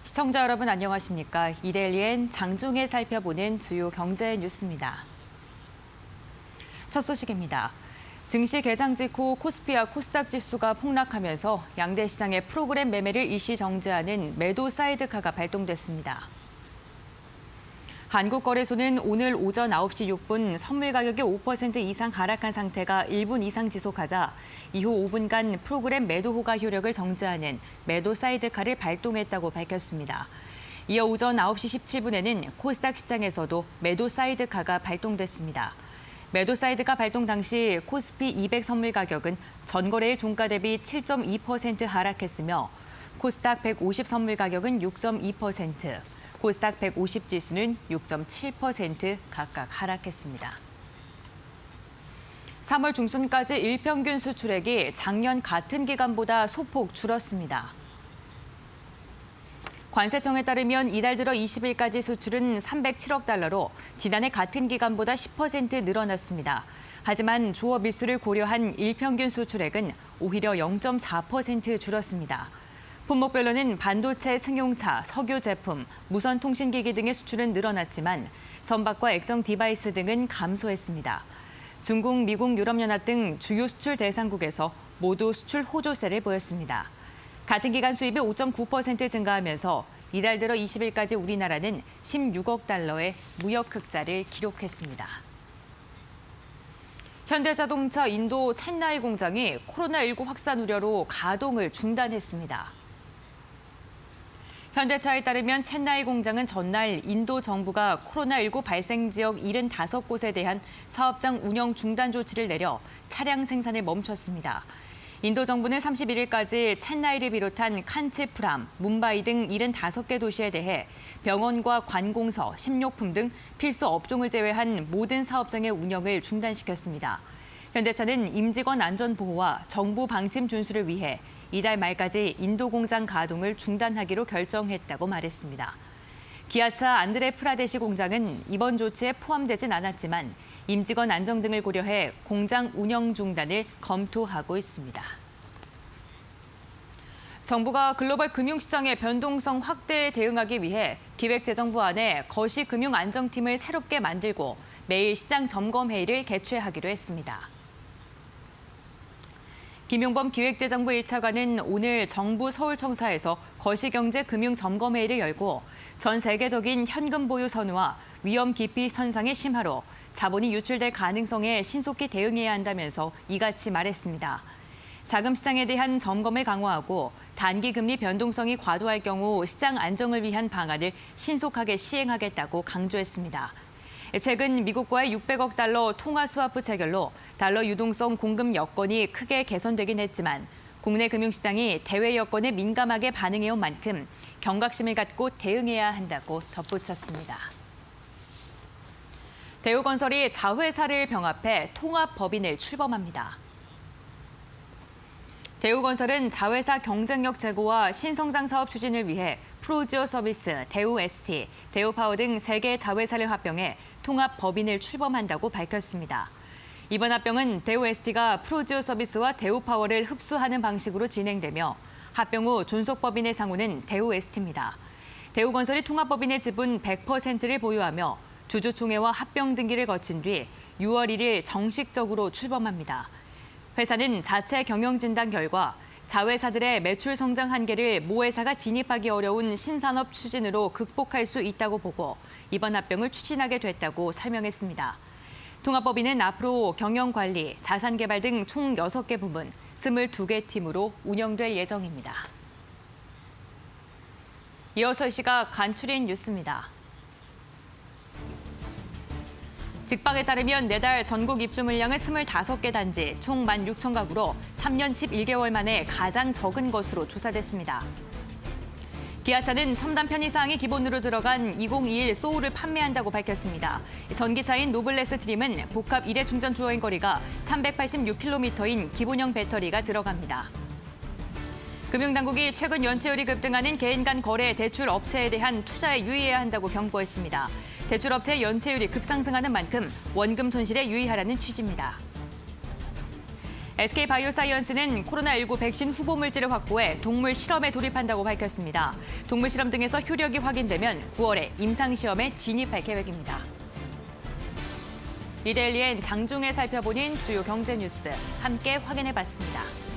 시청자 여러분 안녕하십니까? 이데일리엔 장중에 살펴보는 주요 경제 뉴스입니다. 첫 소식입니다. 증시 개장 직후 코스피와 코스닥 지수가 폭락하면서 양대 시장의 프로그램 매매를 일시 정지하는 매도 사이드카가 발동됐습니다. 한국거래소는 오늘 오전 9시 6분 선물 가격이 5% 이상 하락한 상태가 1분 이상 지속하자 이후 5분간 프로그램 매도 호가 효력을 정지하는 매도 사이드카를 발동했다고 밝혔습니다. 이어 오전 9시 17분에는 코스닥 시장에서도 매도 사이드카가 발동됐습니다. 매도 사이드카 발동 당시 코스피 200 선물 가격은 전거래일 종가 대비 7.2% 하락했으며 코스닥 150 선물 가격은 6.2%, 코스닥 150 지수는 6.7% 각각 하락했습니다. 3월 중순까지 일평균 수출액이 작년 같은 기간보다 소폭 줄었습니다. 관세청에 따르면 이달 들어 20일까지 수출은 307억 달러로 지난해 같은 기간보다 10% 늘어났습니다. 하지만 조업 일수를 고려한 일평균 수출액은 오히려 0.4% 줄었습니다. 품목별로는 반도체, 승용차, 석유 제품, 무선 통신기기 등의 수출은 늘어났지만 선박과 액정 디바이스 등은 감소했습니다. 중국, 미국, 유럽연합 등 주요 수출 대상국에서 모두 수출 호조세를 보였습니다. 같은 기간 수입이 5.9% 증가하면서 이달 들어 20일까지 우리나라는 16억 달러의 무역 흑자를 기록했습니다. 현대자동차 인도 첸나이 공장이 코로나19 확산 우려로 가동을 중단했습니다. 현대차에 따르면 첸나이 공장은 전날 인도 정부가 코로나19 발생 지역 75곳에 대한 사업장 운영 중단 조치를 내려 차량 생산을 멈췄습니다. 인도 정부는 31일까지 첸나이를 비롯한 칸치푸람, 뭄바이 등 75개 도시에 대해 병원과 관공서, 식료품 등 필수 업종을 제외한 모든 사업장의 운영을 중단시켰습니다. 현대차는 임직원 안전 보호와 정부 방침 준수를 위해 이달 말까지 인도 공장 가동을 중단하기로 결정했다고 말했습니다. 기아차 안드레 프라데시 공장은 이번 조치에 포함되진 않았지만 임직원 안정 등을 고려해 공장 운영 중단을 검토하고 있습니다. 정부가 글로벌 금융시장의 변동성 확대에 대응하기 위해 기획재정부안에 거시금융안정팀을 새롭게 만들고 매일 시장 점검 회의를 개최하기로 했습니다. 김용범 기획재정부 1차관은 오늘 정부 서울청사에서 거시경제금융점검회의를 열고 전 세계적인 현금 보유 선호와 위험 기피 선상의 심화로 자본이 유출될 가능성에 신속히 대응해야 한다면서 이같이 말했습니다. 자금시장에 대한 점검을 강화하고 단기 금리 변동성이 과도할 경우 시장 안정을 위한 방안을 신속하게 시행하겠다고 강조했습니다. 최근 미국과의 600억 달러 통화 스와프 체결로 달러 유동성 공급 여건이 크게 개선되긴 했지만 국내 금융시장이 대외 여건에 민감하게 반응해온 만큼 경각심을 갖고 대응해야 한다고 덧붙였습니다. 대우건설이 자회사를 병합해 통합법인을 출범합니다. 대우건설은 자회사 경쟁력 제고와 신성장 사업 추진을 위해 프로지오 서비스, 대우ST, 대우파워 등 3개 자회사를 합병해 통합법인을 출범한다고 밝혔습니다. 이번 합병은 대우ST가 프로지오 서비스와 대우파워를 흡수하는 방식으로 진행되며 합병 후 존속법인의 상호는 대우ST입니다. 대우건설이 통합법인의 지분 100%를 보유하며 주주총회와 합병 등기를 거친 뒤 6월 1일 정식적으로 출범합니다. 회사는 자체 경영진단 결과 자회사들의 매출 성장 한계를 모회사가 진입하기 어려운 신산업 추진으로 극복할 수 있다고 보고 이번 합병을 추진하게 됐다고 설명했습니다. 통합법인은 앞으로 경영관리, 자산개발 등 총 6개 부문, 22개 팀으로 운영될 예정입니다. 이어서 이 시각 간추린 뉴스입니다. 직방에 따르면 내달 전국 입주 물량은 25개 단지, 총 16,000가구로 3년 11개월 만에 가장 적은 것으로 조사됐습니다. 기아차는 첨단 편의사항이 기본으로 들어간 2021 소울을 판매한다고 밝혔습니다. 전기차인 노블레스 드림은 복합 일회 충전 주어인 거리가 386km인 기본형 배터리가 들어갑니다. 금융당국이 최근 연체율이 급등하는 개인 간 거래 대출 업체에 대한 투자에 유의해야 한다고 경고했습니다. 대출업체의 연체율이 급상승하는 만큼 원금 손실에 유의하라는 취지입니다. SK바이오사이언스는 코로나19 백신 후보 물질을 확보해 동물 실험에 돌입한다고 밝혔습니다. 동물 실험 등에서 효력이 확인되면 9월에 임상시험에 진입할 계획입니다. 이데일리엔 장중에 살펴보는 주요 경제 뉴스 함께 확인해봤습니다.